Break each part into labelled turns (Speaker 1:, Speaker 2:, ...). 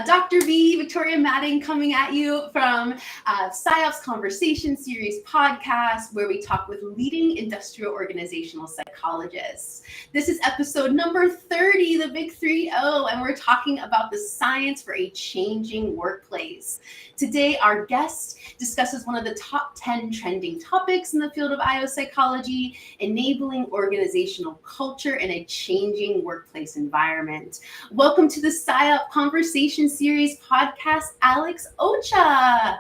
Speaker 1: Dr. V, Victoria Madding, coming at you from SIOP's Conversation Series podcast, where we talk with leading industrial organizational psychologists. This is episode number 30, the big 30, and we're talking about the science for a changing workplace. Today, our guest discusses one of the top 10 trending topics in the field of IO psychology, enabling organizational culture in a changing workplace environment. Welcome to the SIOP Conversation Series podcast, Alex Ocha.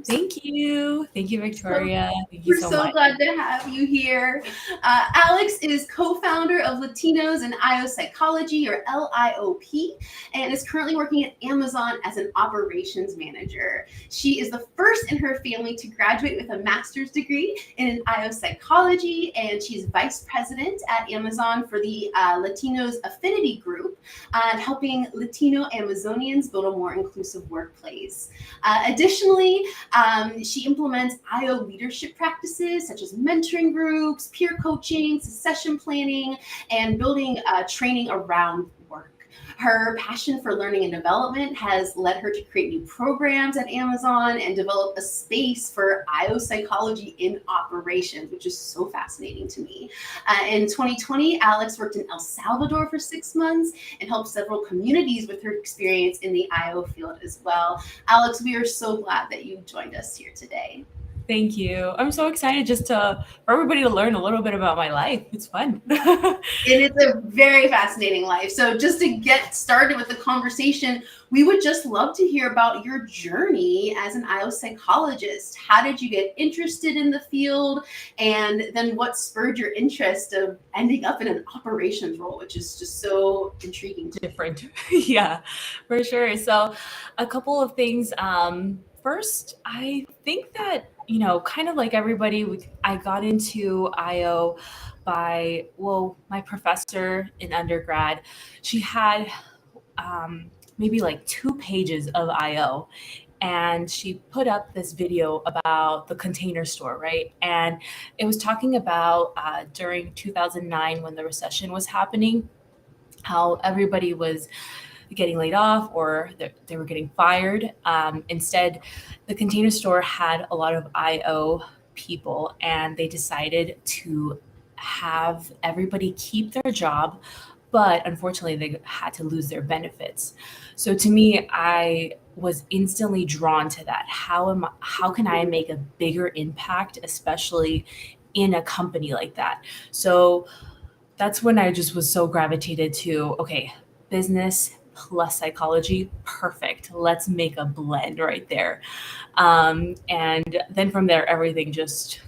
Speaker 2: Thank you. Thank you, Victoria. Thank you
Speaker 1: We're
Speaker 2: so
Speaker 1: so
Speaker 2: much.
Speaker 1: glad to have you here. Alex is co-founder of Latinos in IO Psychology, or LIOP, and is currently working at Amazon as an operations manager. She is the first in her family to graduate with a master's degree in IO Psychology, and she's vice president at Amazon for the Latinos Affinity Group, helping Latino Amazonians build a more inclusive workplace. Additionally, she implements IO leadership practices such as mentoring groups, peer coaching, succession planning, and building training around work. Her passion for learning and development has led her to create new programs at Amazon and develop a space for IO psychology in operations, which is so fascinating to me. In 2020, Alex worked in El Salvador for 6 months and helped several communities with her experience in the IO field as well. Alex, we are so glad that you joined us here today.
Speaker 2: Thank you. I'm so excited for everybody to learn a little bit about my life. It's fun.
Speaker 1: It is a very fascinating life. So just to get started with the conversation, we would just love to hear about your journey as an IO psychologist. How did you get interested in the field? And then what spurred your interest of ending up in an operations role, which is just so intriguing.
Speaker 2: Different. Yeah, for sure. So a couple of things. First, I think that, kind of like everybody, I got into IO by, my professor in undergrad. She had maybe like 2 pages of IO. And she put up this video about the Container Store, right? And it was talking about during 2009 when the recession was happening, how everybody was getting laid off or they were getting fired. Instead, the Container Store had a lot of IO people, and they decided to have everybody keep their job, but unfortunately they had to lose their benefits. So to me, I was instantly drawn to that. How can I make a bigger impact, especially in a company like that? So that's when I just was so gravitated to, okay, business plus psychology, perfect. Let's make a blend right there. And then from there, everything just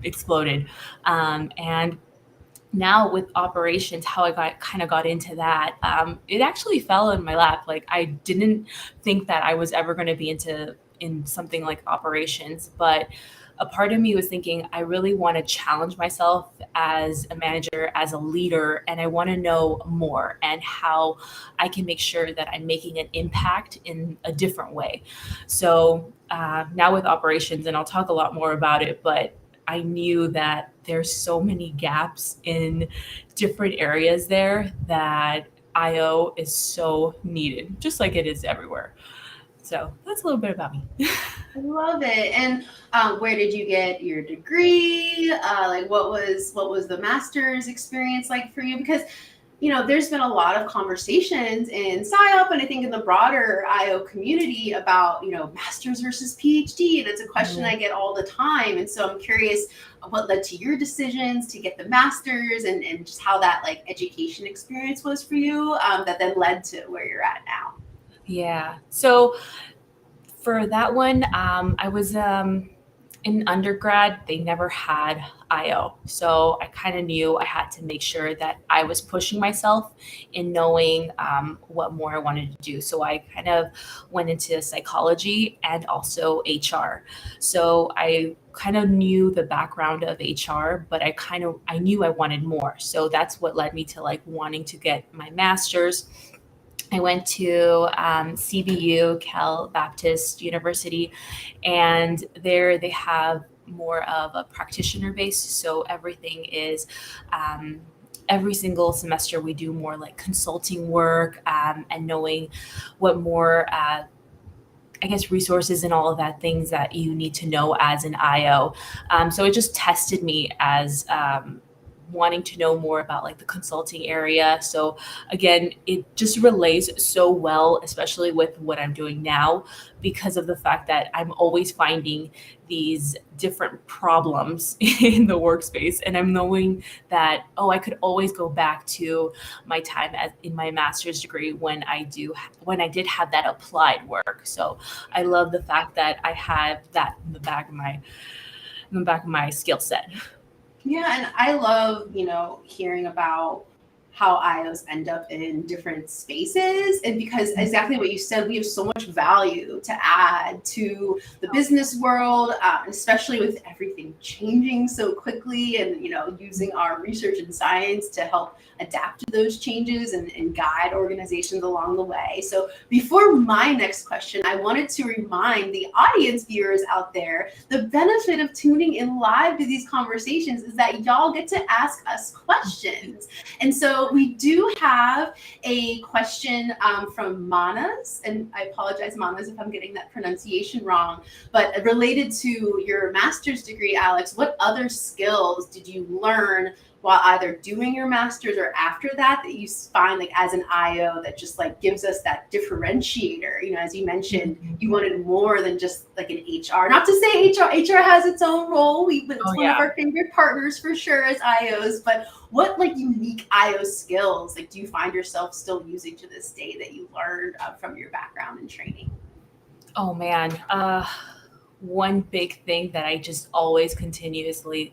Speaker 2: exploded. And now with operations, how I got into that, it actually fell in my lap. Like, I didn't think that I was ever going to be in something like operations, but a part of me was thinking, I really want to challenge myself as a manager, as a leader, and I want to know more and how I can make sure that I'm making an impact in a different way. So now with operations, and I'll talk a lot more about it, but I knew that there's so many gaps in different areas there that IO is so needed, just like it is everywhere. So that's a little bit about me.
Speaker 1: I love it. And where did you get your degree? What was the master's experience like for you? Because there's been a lot of conversations in SIOP and I think in the broader IO community about master's versus PhD, and it's a question I get all the time. And so I'm curious what led to your decisions to get the master's and just how that education experience was for you that then led to where you're at now.
Speaker 2: Yeah. So for that one, I was in undergrad. They never had IO. So I kind of knew I had to make sure that I was pushing myself in knowing what more I wanted to do. So I kind of went into psychology and also HR. So I kind of knew the background of HR, but I knew I wanted more. So that's what led me to wanting to get my master's. I went to CBU, Cal Baptist University, and there they have more of a practitioner base. So everything is every single semester we do more like consulting work, and knowing what more I guess resources and all of that things that you need to know as an IO. So it just tested me as wanting to know more about like the consulting area. So again, it just relays so well, especially with what I'm doing now, because of the fact that I'm always finding these different problems in the workspace, and I'm knowing that, oh, I could always go back to my time in my master's degree when I did have that applied work. So I love the fact that I had that in the back of my skill set.
Speaker 1: Yeah, and I love, hearing about how IOs end up in different spaces. And because exactly what you said, we have so much value to add to the business world, especially with everything changing so quickly and, using our research and science to help adapt to those changes and guide organizations along the way. So before my next question, I wanted to remind the audience viewers out there, the benefit of tuning in live to these conversations is that y'all get to ask us questions. And so we do have a question from Manas, and I apologize, Manas, if I'm getting that pronunciation wrong, but related to your master's degree, Alex, what other skills did you learn while either doing your master's or after that you find like as an IO that just like gives us that differentiator? As you mentioned, you wanted more than just like an HR. Not to say HR has its own role. It's one of our favorite partners for sure as IOs, but what like unique IO skills like do you find yourself still using to this day that you learned from your background and training?
Speaker 2: Oh man, one big thing that I just always continuously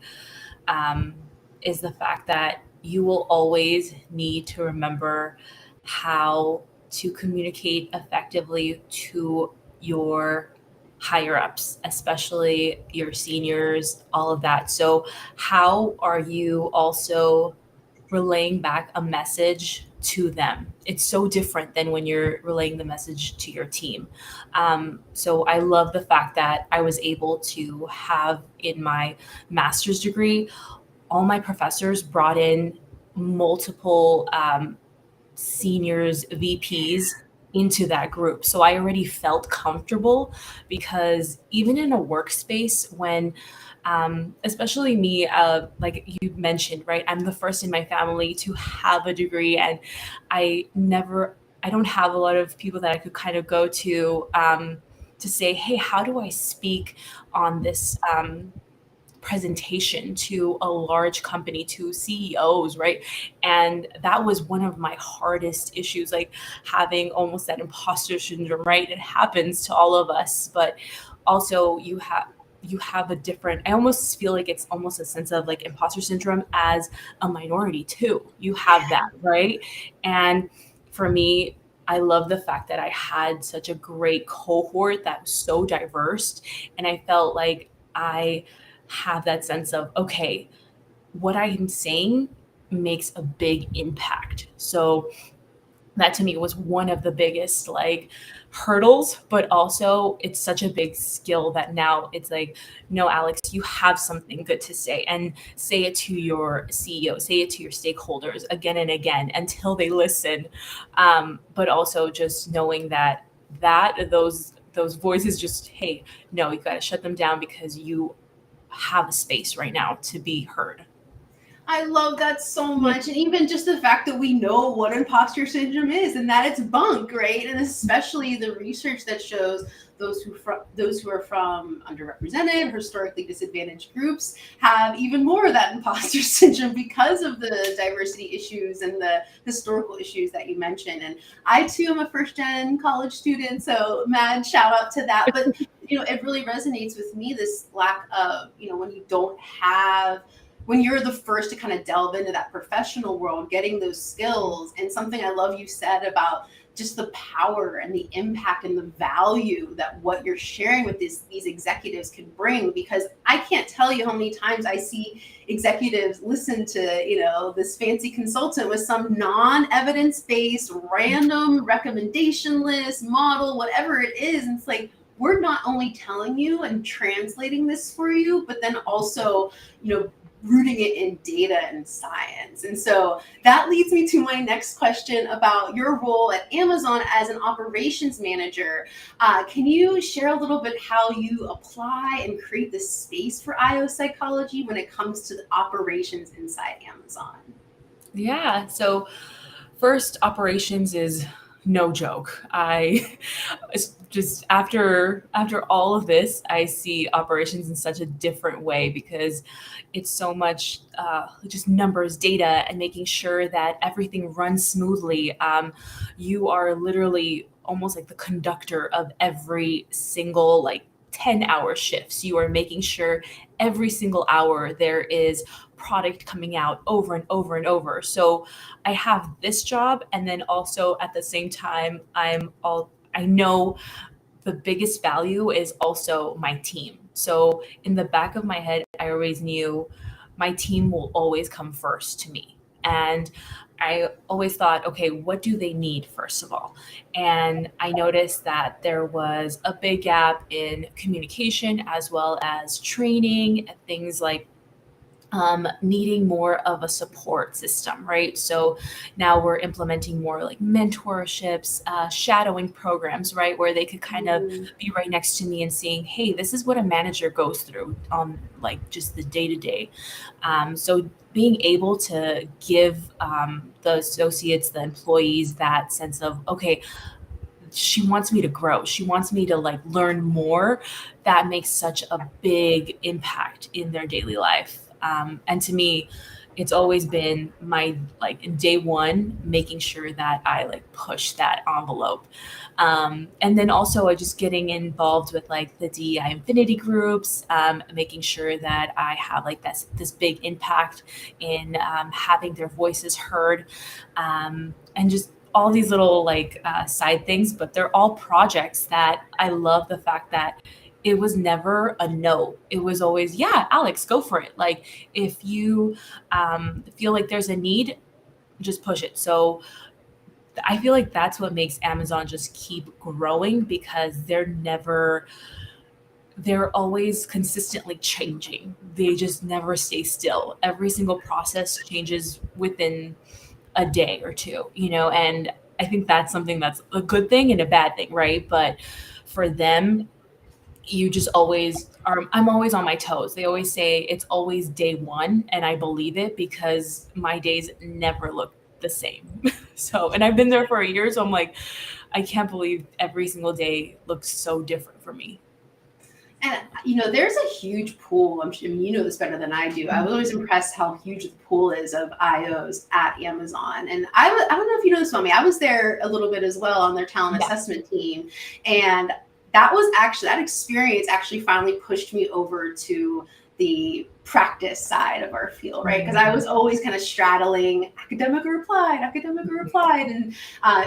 Speaker 2: is the fact that you will always need to remember how to communicate effectively to your higher ups, especially your seniors, all of that. So, how are you also relaying back a message to them? It's so different than when you're relaying the message to your team. So I love the fact that I was able to have in my master's degree, all my professors brought in multiple seniors, VPs into that group. So I already felt comfortable because even in a workspace, when especially me, like you mentioned, right? I'm the first in my family to have a degree, and I don't have a lot of people that I could kind of go to say, hey, how do I speak on this presentation to a large company, to CEOs, right? And that was one of my hardest issues, like having almost that imposter syndrome, right? It happens to all of us, but also you have a different, I almost feel like it's almost a sense of like imposter syndrome as a minority too. You have that, right? And for me, I love the fact that I had such a great cohort that was so diverse, and I felt like I have that sense of, okay, what I'm saying makes a big impact. So that to me was one of the biggest like hurdles, but also it's such a big skill that now it's like, no, Alex, you have something good to say, and say it to your CEO, say it to your stakeholders again and again until they listen. But also just knowing that those voices just, hey, no, you got to shut them down because you have a space right now to be heard.
Speaker 1: I love that so much. And even just the fact that we know what imposter syndrome is and that it's bunk, right? And especially the research that shows those who are from underrepresented, historically disadvantaged groups have even more of that imposter syndrome because of the diversity issues and the historical issues that you mentioned. And I too am a first gen college student, so mad shout out to that. But it really resonates with me, this lack of, when you don't have, when you're the first to kind of delve into that professional world, getting those skills. And something I love you said about just the power and the impact and the value that what you're sharing with these executives can bring. Because I can't tell you how many times I see executives listen to, this fancy consultant with some non-evidence-based random recommendation list, model, whatever it is. And it's like, we're not only telling you and translating this for you, but then also, rooting it in data and science. And so that leads me to my next question about your role at Amazon as an operations manager. Can you share a little bit how you apply and create this space for IO psychology when it comes to the operations inside Amazon?
Speaker 2: Yeah. So first, operations is no joke. I just after all of this, I see operations in such a different way because it's so much just numbers, data, and making sure that everything runs smoothly. You are literally almost like the conductor of every single like 10-hour shifts. You are making sure every single hour there is product coming out over and over and over. So I have this job, and then also at the same time I know the biggest value is also my team. So in the back of my head, I always knew my team will always come first to me. And I always thought, okay, what do they need, first of all? And I noticed that there was a big gap in communication as well as training, things like needing more of a support system, right? So now we're implementing more like mentorships, shadowing programs, right? Where they could kind of be right next to me and seeing, hey, this is what a manager goes through on like just the day to day. So being able to give the associates, the employees that sense of, okay, she wants me to grow. She wants me to like learn more. That makes such a big impact in their daily life. And to me, it's always been my like in day one, making sure that I like push that envelope. And then also I just getting involved with like the DEI infinity groups, making sure that I have like this big impact in having their voices heard, and just all these little like side things, but they're all projects that I love the fact that it was never a no. It was always, yeah, Alex, go for it. Like if you feel like there's a need, just push it. So I feel like that's what makes Amazon just keep growing because they're always consistently changing. They just never stay still. Every single process changes within a day or two, and I think that's something that's a good thing and a bad thing, right? But for them, you just always are, I'm always on my toes. They always say it's always day one, and I believe it because my days never look the same. So, and I've been there for a year, so I'm like, I can't believe every single day looks so different for me.
Speaker 1: And there's a huge pool. I mean, you know this better than I do. I was always impressed how huge the pool is of IOs at Amazon. And I don't know if you know this about me. I was there a little bit as well on their talent
Speaker 2: Yeah.
Speaker 1: assessment team, and that experience actually finally pushed me over to the practice side of our field, right? Because I was always kind of straddling academic or applied, and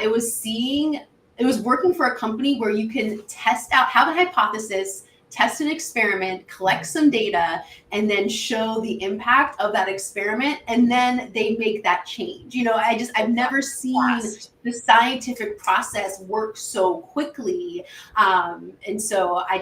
Speaker 1: it was working for a company where you can test out, have a hypothesis, test an experiment, collect some data, and then show the impact of that experiment, and then they make that change. I've never seen the scientific process work so quickly. And so I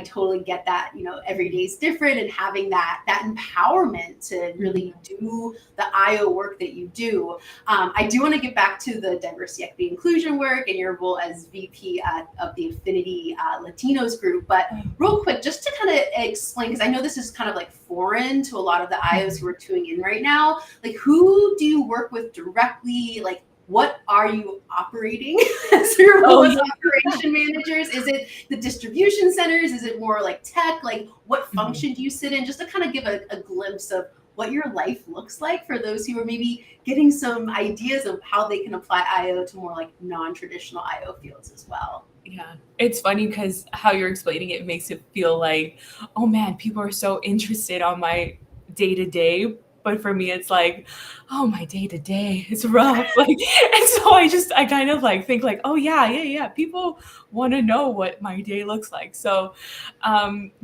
Speaker 1: totally get that. Every day is different, and having that empowerment to really do the IO work that you do. I do want to get back to the diversity, equity, inclusion work and your role as VP of the Affinity Latinos group. But real quick, just to kind of explain, because I know this is kind of like foreign to a lot of the IOs who are tuning in right now. Like, who do you work with directly? Like, what are you operating as your role as operation managers? Is it the distribution centers? Is it more like tech? Like, what function do you sit in? Just to kind of give a glimpse of what your life looks like for those who are maybe getting some ideas of how they can apply IO to more like non-traditional IO fields as well.
Speaker 2: Yeah, it's funny because how you're explaining it makes it feel like, oh man, people are so interested on my day to day. But for me, it's like, oh, my day to day, it's rough. Like, and so I kind of like think like, oh yeah. People want to know what my day looks like. So,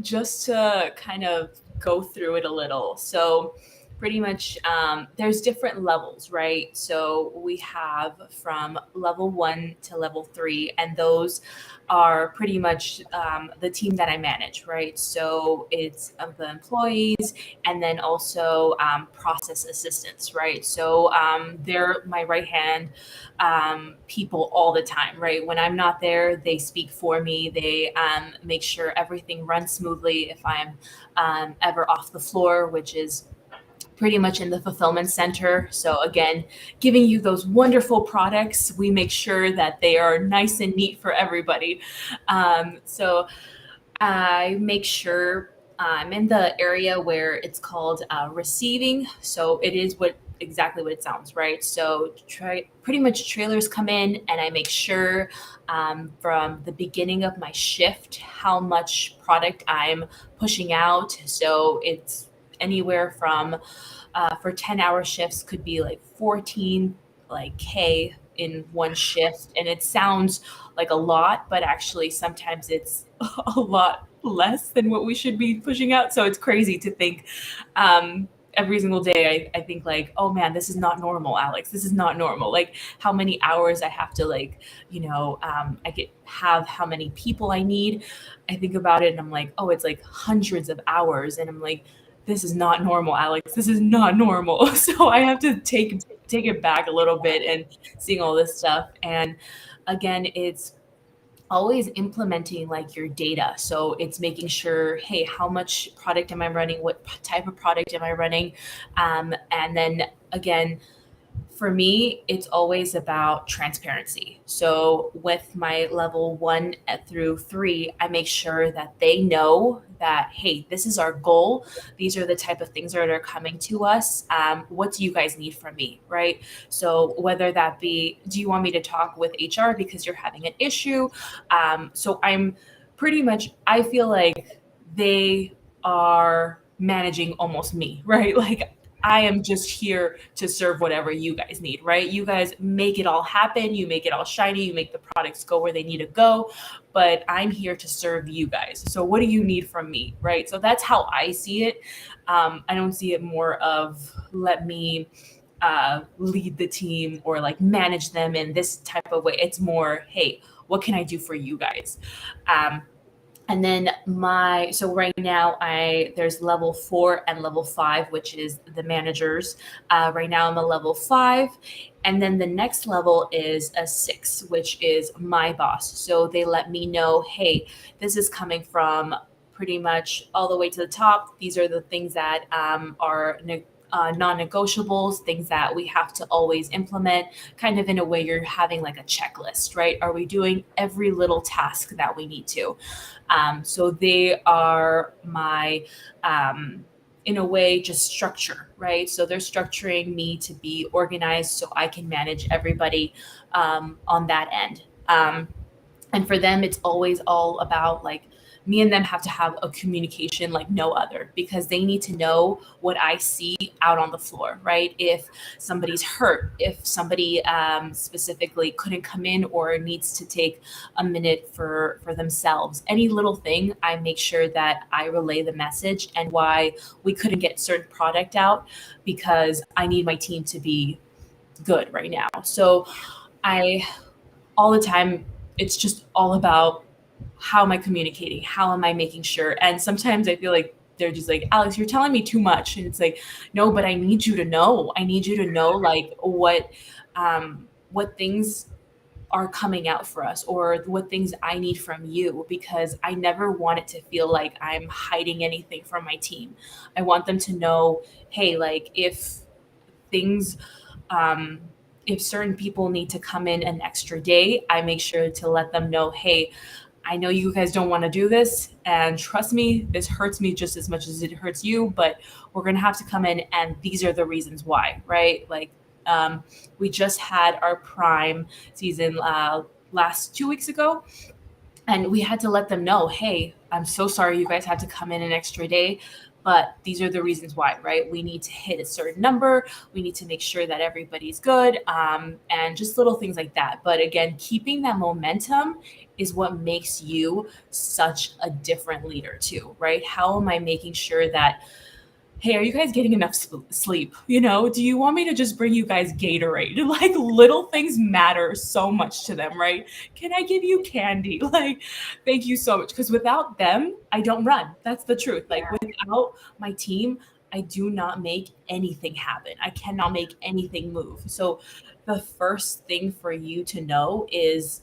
Speaker 2: just to kind of go through it a little. So, pretty much there's different levels, right? So we have from level 1 to level 3, and those are pretty much the team that I manage, right? So it's of the employees, and then also process assistants, right? So they're my right hand people all the time, right? When I'm not there, they speak for me. They make sure everything runs smoothly if I'm ever off the floor, which is pretty much in the fulfillment center. So again, giving you those wonderful products, we make sure that they are nice and neat for everybody. So I make sure I'm in the area where it's called receiving. So it is what exactly what it sounds, right? So pretty much trailers come in, and I make sure from the beginning of my shift how much product I'm pushing out. So it's anywhere from for 10-hour shifts could be like 14 like K in one shift. And it sounds like a lot, but actually sometimes it's a lot less than what we should be pushing out. So it's crazy to think every single day I think like, oh man, this is not normal, Alex. This is not normal. Like how many hours I have to like, I get have how many people I need. I think about it and I'm like, oh, it's like hundreds of hours. And I'm like, this is not normal, Alex. This is not normal. So I have to take it back a little bit and seeing all this stuff. And again, it's always implementing like your data. So it's making sure, hey, how much product am I running? What type of product am I running? And then again, for me, it's always about transparency. So with my level 1 through 3, I make sure that they know that, hey, this is our goal. These are the type of things that are coming to us. What do you guys need from me, right? So whether that be, do you want me to talk with HR because you're having an issue? So I'm pretty much, I feel like they are managing almost me, right? Like I am just here to serve whatever you guys need, right? You guys make it all happen. You make it all shiny. You make the products go where they need to go. But I'm here to serve you guys. So what do you need from me, right? So that's how I see it. I don't see it more of let me lead the team or like manage them in this type of way. It's more, hey, what can I do for you guys? And then so right now there's level 4 and level 5, which is the managers. Right now I'm a level 5. And then the next level is a 6, which is my boss. So they let me know, hey, this is coming from pretty much all the way to the top. These are the things that are non-negotiables, things that we have to always implement, kind of in a way you're having like a checklist, right? Are we doing every little task that we need to? So they are my, in a way, just structure, right? So they're structuring me to be organized so I can manage everybody on that end. And for them, it's always all about like, me and them have to have a communication like no other because they need to know what I see out on the floor, right? If somebody's hurt, if somebody specifically couldn't come in or needs to take a minute for themselves, any little thing, I make sure that I relay the message and why we couldn't get certain product out because I need my team to be good right now. So I all the time, it's just all about how am I communicating? How am I making sure? And sometimes I feel like they're just like, Alex, you're telling me too much. And it's like, no, but I need you to know. I need you to know like what things are coming out for us or what things I need from you because I never want it to feel like I'm hiding anything from my team. I want them to know, hey, like things um if certain people need to come in an extra day, I make sure to let them know, hey, I know you guys don't want to do this. And trust me, this hurts me just as much as it hurts you, but we're going to have to come in. And these are the reasons why, right? Like, we just had our Prime season last 2 weeks ago. And we had to let them know, hey, I'm so sorry you guys had to come in an extra day, but these are the reasons why, right? We need to hit a certain number. We need to make sure that everybody's good and just little things like that. But again, keeping that momentum is what makes you such a different leader too, right? How am I making sure that hey, are you guys getting enough sleep? Do you want me to just bring you guys Gatorade? Like, little things matter so much to them, right? Can I give you candy? Like, thank you so much. Because without them, I don't run. That's the truth. Like, without my team, I do not make anything happen. I cannot make anything move. So the first thing for you to know is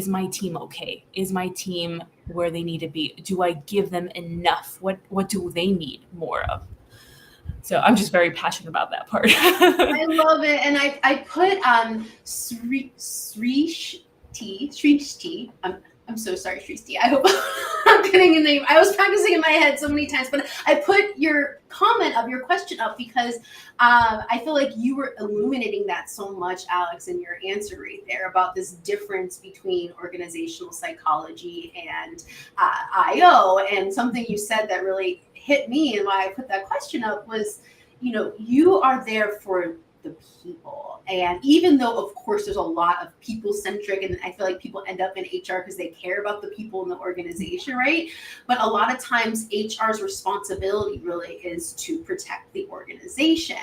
Speaker 2: my team okay? Is my team where they need to be? Do I give them enough? What do they need more of? So I'm just very passionate about that part.
Speaker 1: I love it, and I put Srishti. I'm so sorry, Srishti. I hope I'm getting your name. I was practicing in my head so many times, but I put your comment of your question up because I feel like you were illuminating that so much, Alex, in your answer right there about this difference between organizational psychology and IO. And something you said that really hit me and why I put that question up was, you are there for the people. And even though, of course, there's a lot of people centric, and I feel like people end up in HR because they care about the people in the organization, right? But a lot of times HR's responsibility really is to protect the organization.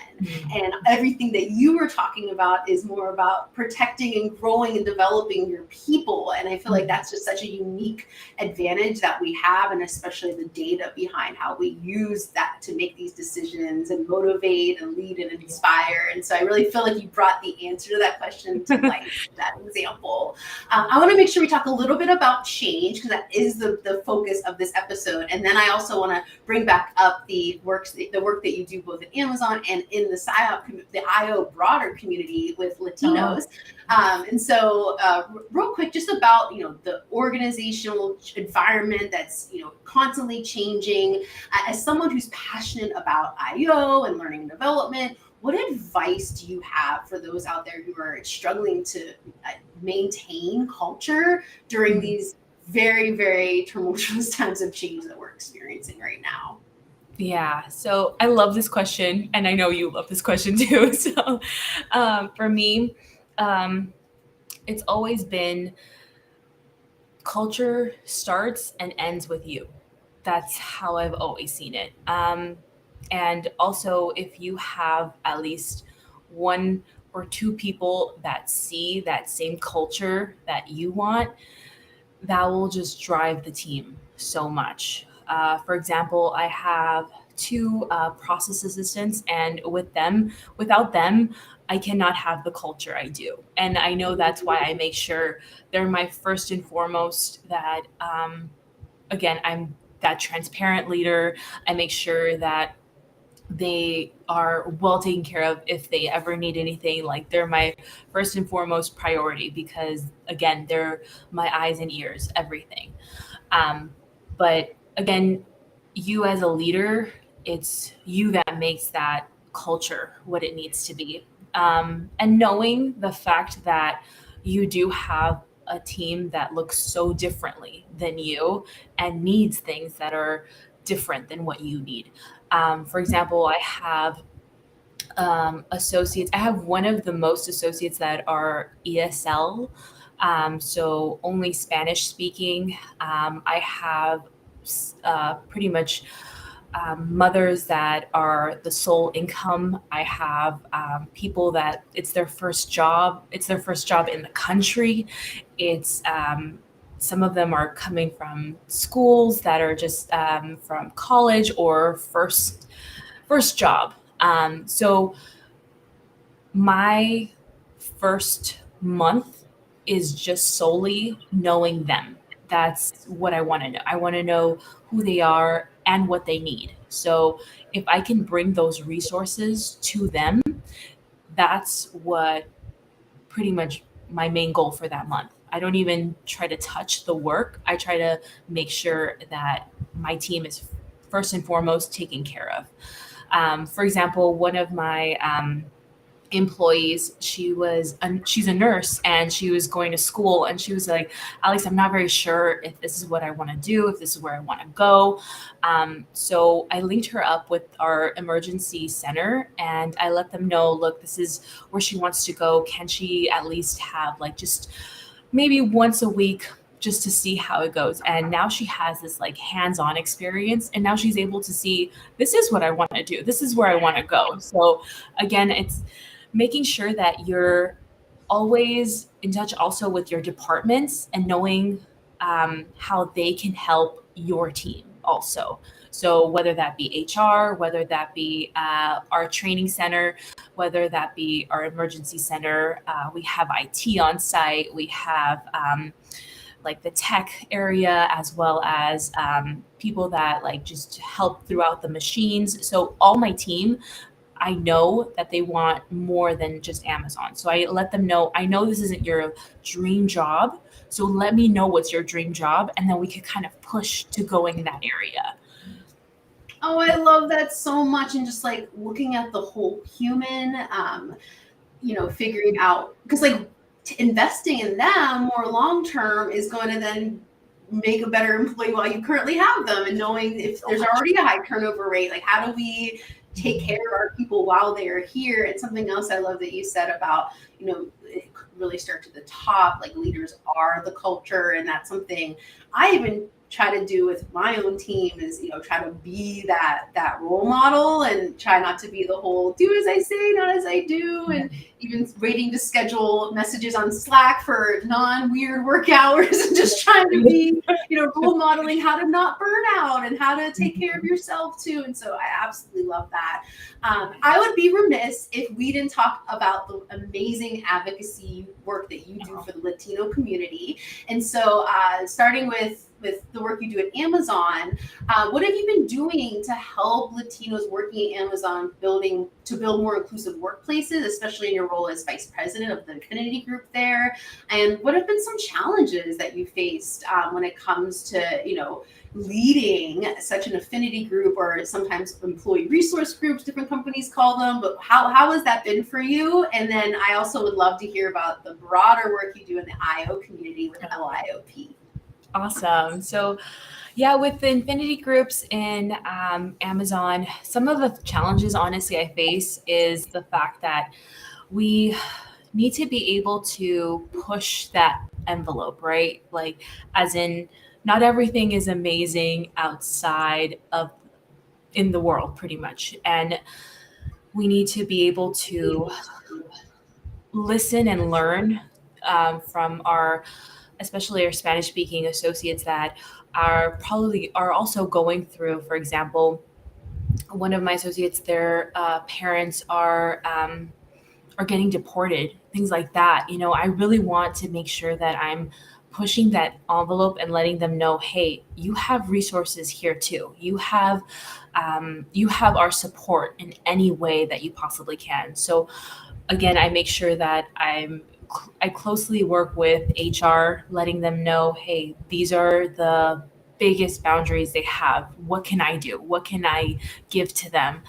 Speaker 1: And everything that you were talking about is more about protecting and growing and developing your people. And I feel like that's just such a unique advantage that we have, and especially the data behind how we use that to make these decisions and motivate and lead and inspire. And so I really feel like you brought the answer to that question to life, that example. I want to make sure we talk a little bit about change because that is the focus of this episode. And then I also want to bring back up the work that you do both at Amazon and in the SIOP, the IO broader community with Latinos. And so real quick, just about, the organizational environment that's, constantly changing. As someone who's passionate about IO and learning and development, what advice do you have for those out there who are struggling to maintain culture during these very, very tumultuous times of change that we're experiencing right now?
Speaker 2: Yeah, so I love this question, and I know you love this question too. So for me, it's always been culture starts and ends with you. That's how I've always seen it. And also, if you have at least one or two people that see that same culture that you want, that will just drive the team so much. For example, I have two process assistants, and without them, I cannot have the culture I do. And I know that's why I make sure they're my first and foremost, that, again, I'm that transparent leader. I make sure that they are well taken care of if they ever need anything. Like, they're my first and foremost priority because, again, they're my eyes and ears, everything. But again, you as a leader, it's you that makes that culture what it needs to be. And knowing the fact that you do have a team that looks so differently than you and needs things that are different than what you need. For example, I have associates. I have one of the most associates that are ESL, so only Spanish speaking. I have pretty much mothers that are the sole income. I have people that it's their first job. It's their first job in the country. It's some of them are coming from schools that are just from college or first job. So my first month is just solely knowing them. That's what I want to know. I want to know who they are and what they need. So if I can bring those resources to them, that's what pretty much my main goal for that month. I don't even try to touch the work. I try to make sure that my team is first and foremost taken care of. For example, one of my employees, she's a nurse and she was going to school, and she was like, Alex, I'm not very sure if this is what I want to do, if this is where I want to go. So I linked her up with our emergency center, and I let them know, look, this is where she wants to go. Can she at least have, like, just maybe once a week just to see how it goes. And now she has this like hands-on experience, and now she's able to see, this is what I want to do. This is where I want to go. So again, it's making sure that you're always in touch also with your departments and knowing how they can help your team also. So whether that be HR, whether that be our training center, whether that be our emergency center, we have IT on site, we have like the tech area, as well as people that like just help throughout the machines. So all my team, I know that they want more than just Amazon. So I let them know, I know this isn't your dream job. So let me know what's your dream job. And then we could kind of push to going in that area.
Speaker 1: Oh, I love that so much. And just like looking at the whole human, figuring out, because like investing in them more long term is going to then make a better employee while you currently have them, and knowing if there's already a high turnover rate, like how do we take care of our people while they are here. And something else I love that you said about, it could really start to the top, like leaders are the culture. And that's something I even try to do with my own team is, try to be that role model, and try not to be the whole do as I say, not as I do. And even waiting to schedule messages on Slack for non-weird work hours, and just trying to be, role modeling how to not burn out and how to take care of yourself too. And so I absolutely love that. I would be remiss if we didn't talk about the amazing advocacy work that you do for the Latino community. And so starting with the work you do at Amazon, what have you been doing to help Latinos working at Amazon to build more inclusive workplaces, especially in your role as vice president of the affinity group there? And what have been some challenges that you faced when it comes to, leading such an affinity group, or sometimes employee resource groups, different companies call them, but how has that been for you? And then I also would love to hear about the broader work you do in the IO community with LIOP.
Speaker 2: Awesome. So yeah, with the infinity groups in Amazon, some of the challenges honestly I face is the fact that we need to be able to push that envelope, right? Like, as in, not everything is amazing outside of in the world, pretty much. And we need to be able to listen and learn from especially our Spanish speaking associates that are also going through, for example, one of my associates, their parents are getting deported, things like that. I really want to make sure that I'm pushing that envelope and letting them know, hey, you have resources here too. You have our support in any way that you possibly can. So again, I make sure that I closely work with HR, letting them know, hey, these are the biggest boundaries they have. What can I do? What can I give to them?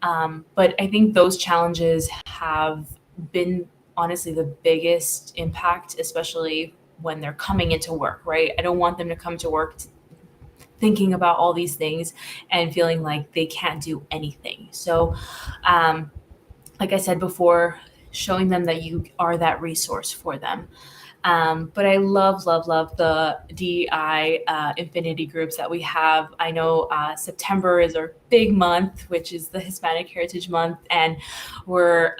Speaker 2: But I think those challenges have been honestly the biggest impact, especially when they're coming into work, right? I don't want them to come to work thinking about all these things and feeling like they can't do anything. So, like I said before, showing them that you are that resource for them. But I love the DEI infinity groups that we have. I know September is our big month, which is the Hispanic Heritage Month, and we're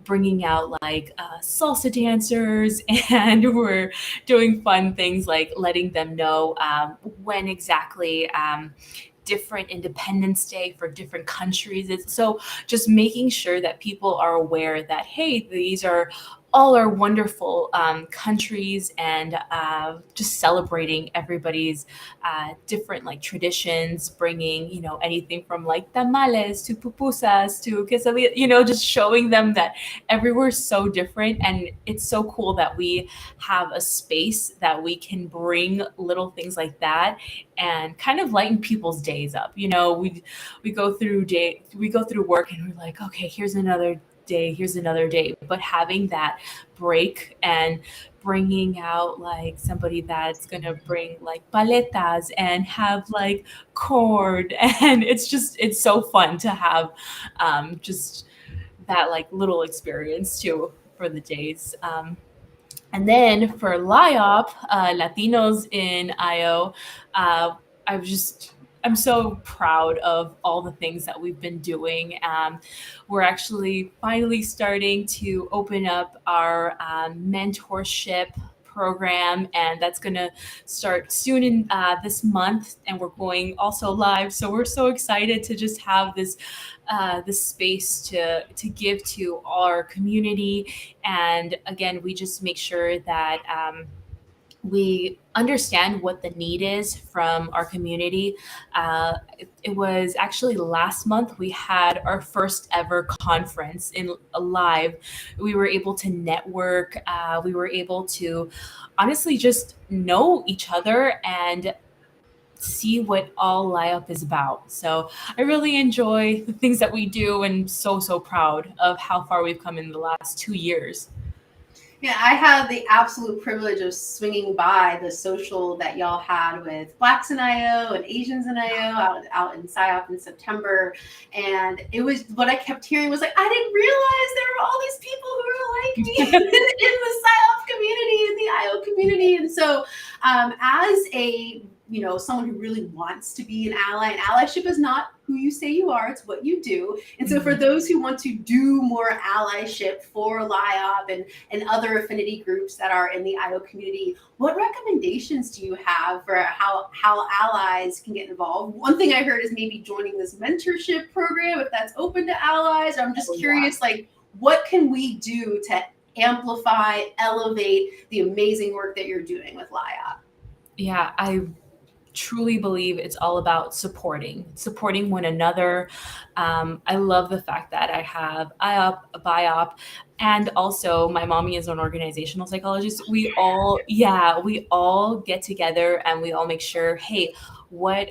Speaker 2: bringing out like salsa dancers, and we're doing fun things like letting them know when exactly different Independence Day for different countries. So just making sure that people are aware that, hey, these are all our wonderful countries, and just celebrating everybody's different like traditions, bringing, anything from like tamales to pupusas to quesadillas, just showing them that everywhere's so different. And it's so cool that we have a space that we can bring little things like that and kind of lighten people's days up. We go through work and we're like, okay, here's another day, but having that break and bringing out like somebody that's gonna bring like paletas and have like corn, and it's so fun to have just that like little experience too for the days. And then for LIOP, Latinos in IO, I've just I'm so proud of all the things that we've been doing. We're actually finally starting to open up our mentorship program, and that's going to start soon in this month, and we're going also live. So we're so excited to just have this space to give to our community. And again, we just make sure that we understand what the need is from our community. It was actually last month we had our first ever conference in live. We were able to network. We were able to honestly just know each other and see what all LIOP is about. So I really enjoy the things that we do, and so proud of how far we've come in the last 2 years.
Speaker 1: Yeah, I had the absolute privilege of swinging by the social that y'all had with Blacks in IO and Asians in IO out in SIOP in September. And it was what I kept hearing was like, I didn't realize there were all these people who were like me in the SIOP community, in the IO community. And so as a someone who really wants to be an ally, and allyship is not who you say you are, it's what you do. And so for those who want to do more allyship for LIOP and other affinity groups that are in the IO community, what recommendations do you have for how allies can get involved? One thing I heard is maybe joining this mentorship program, if that's open to allies. I'm just curious, like, what can we do to amplify, elevate the amazing work that you're doing with LIOP?
Speaker 2: Yeah, I truly believe it's all about supporting one another. I love the fact that I have IOP, BIOP, and also my mommy is an organizational psychologist. We all get together and we all make sure, hey, what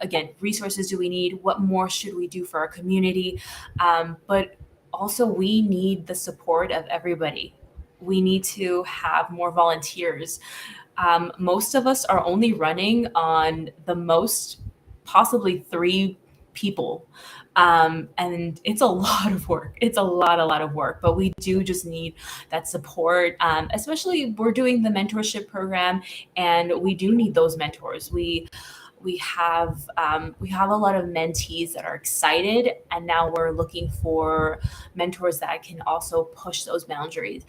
Speaker 2: again, resources do we need? What more should we do for our community? But also we need the support of everybody. We need to have more volunteers. Most of us are only running on the most, possibly 3 people. And it's a lot of work. It's a lot of work, but we do just need that support. Especially we're doing the mentorship program, and we do need those mentors. We have a lot of mentees that are excited, and now we're looking for mentors that can also push those boundaries.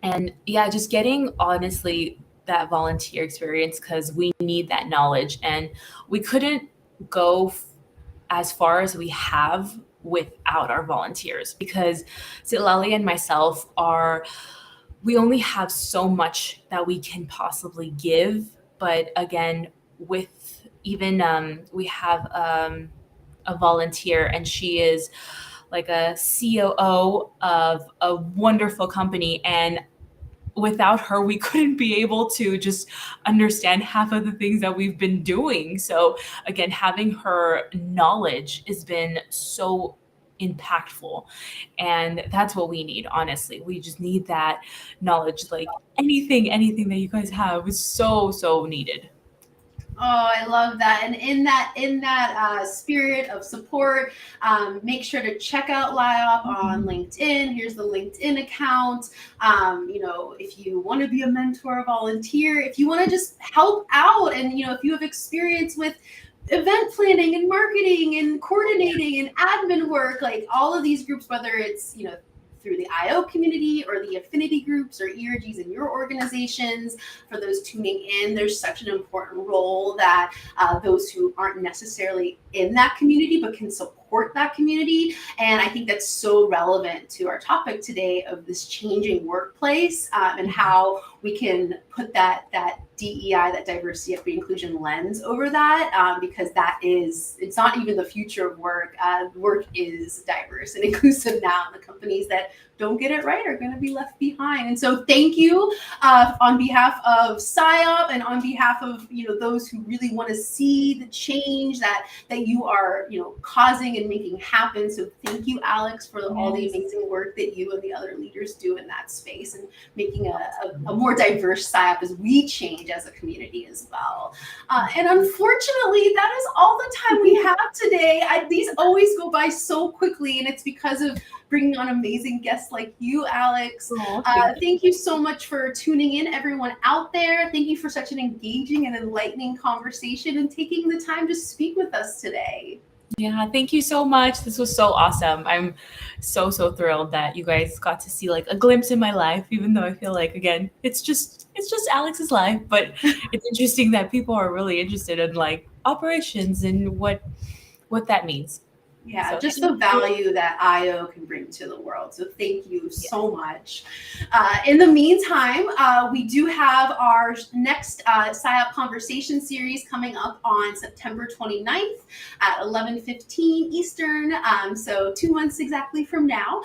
Speaker 2: And yeah, just getting honestly that volunteer experience, because we need that knowledge, and we couldn't go as far as we have without our volunteers, because Sitlali and myself we only have so much that we can possibly give. But again, with even we have a volunteer, and she is like a COO of a wonderful company, and without her, we couldn't be able to just understand half of the things that we've been doing. So again, having her knowledge has been so impactful, and that's what we need. Honestly, we just need that knowledge. Like anything that you guys have is so needed.
Speaker 1: Oh, I love that. And in that spirit of support, make sure to check out LIOP on LinkedIn. Here's the LinkedIn account. If you want to be a mentor, a volunteer, if you want to just help out, and if you have experience with event planning and marketing and coordinating and admin work, like all of these groups, whether it's through the IO community or the affinity groups or ERGs in your organizations. For those tuning in, there's such an important role that those who aren't necessarily in that community but can support that community. And I think that's so relevant to our topic today of this changing workplace, and how we can put that DEI, that diversity, equity, inclusion lens over that, because it's not even the future of work. Work is diverse and inclusive now, and the companies that don't get it right are going to be left behind. And so thank you on behalf of SIOP and on behalf of those who really want to see the change that you are causing and making happen. So thank you, Alex, for all the amazing work that you and the other leaders do in that space, and making a more diverse SIOP as we change as a community as well. And unfortunately, that is all the time we have today. These always go by so quickly, and it's because of bringing on amazing guests like you, Alex.
Speaker 2: Oh,
Speaker 1: Thank you so much for tuning in, everyone out there. Thank you for such an engaging and enlightening conversation and taking the time to speak with us today.
Speaker 2: Yeah, thank you so much. This was so awesome. I'm so thrilled that you guys got to see like a glimpse in my life, even though I feel like again, it's just Alex's life, but it's interesting that people are really interested in like operations and what that means.
Speaker 1: Yeah,
Speaker 2: So
Speaker 1: just
Speaker 2: thank
Speaker 1: the
Speaker 2: you.
Speaker 1: value that IO can bring to the world. So thank you so much. In the meantime, we do have our next SIOP conversation series coming up on September 29th at 11:15 Eastern. So 2 months exactly from now.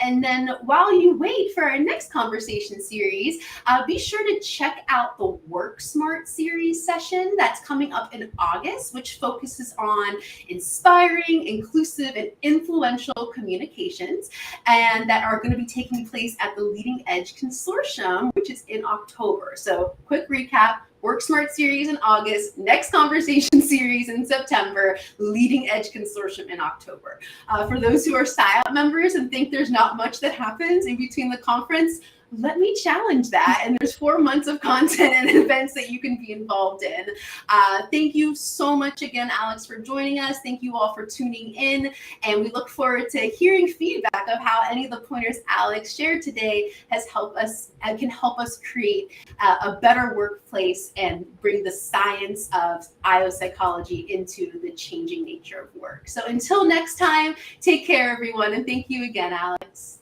Speaker 1: And then while you wait for our next conversation series, be sure to check out the Work Smart series session that's coming up in August, which focuses on inspiring, inclusive, and influential communications, and that are going to be taking place at the Leading Edge Consortium, which is in October. So quick recap: Work Smart series in August, next conversation series in September, Leading Edge Consortium in October. For those who are SIOP members and think there's not much that happens in between the conference, let me challenge that. And there's 4 months of content and events that you can be involved in. Thank you so much again, Alex, for joining us. Thank you all for tuning in. And we look forward to hearing feedback of how any of the pointers Alex shared today has helped us and can help us create a better workplace and bring the science of IO psychology into the changing nature of work. So until next time, take care, everyone. And thank you again, Alex.